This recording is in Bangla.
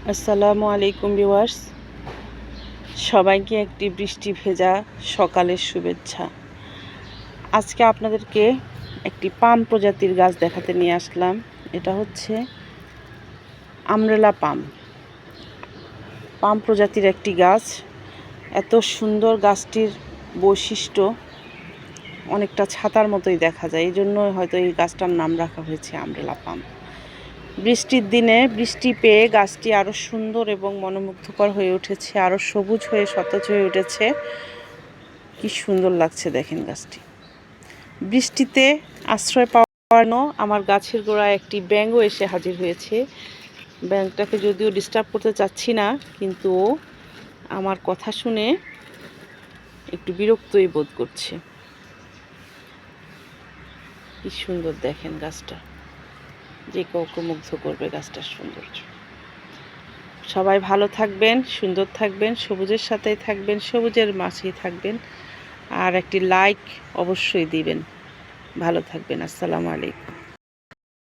আসসালামু আলাইকুম ভিউয়ার্স, সবাইকে একটি বৃষ্টি ভেজা সকালের শুভেচ্ছা। আজকে আপনাদেরকে একটি পাম প্রজাতির গাছ দেখাতে নিয়ে আসলাম। এটা হচ্ছে আমরেলা পাম। পাম প্রজাতির একটি গাছ। এত সুন্দর গাছটির বৈশিষ্ট্য, অনেকটা ছাতার মতোই দেখা যায়। এই জন্যই হয়তো এই গাছটার নাম রাখা হয়েছে আমরেলা পাম। বৃষ্টির দিনে বৃষ্টি পেয়ে গাছটি আরও সুন্দর এবং মনোমুগ্ধকর হয়ে উঠেছে, আরও সবুজ হয়ে সতেজ হয়ে উঠেছে। কি সুন্দর লাগছে দেখেন গাছটি। বৃষ্টিতে আশ্রয় পাওয়ার জন্য আমার গাছের গোড়ায় একটি ব্যাঙও এসে হাজির হয়েছে। ব্যাঙটাকে যদিও ডিস্টার্ব করতে চাচ্ছি না, কিন্তু ও আমার কথা শুনে একটু বিরক্তই বোধ করছে। কি সুন্দর দেখেন গাছটা, যে কাউকে মুগ্ধ করবে গাছটার সৌন্দর্য। সবাই ভালো থাকবেন, সুন্দর থাকবেন, সবুজের সাথেই থাকবেন, সবুজের মাঝেই থাকবেন। আর একটি লাইক অবশ্যই দিবেন। ভালো থাকবেন। আসসালামু আলাইকুম।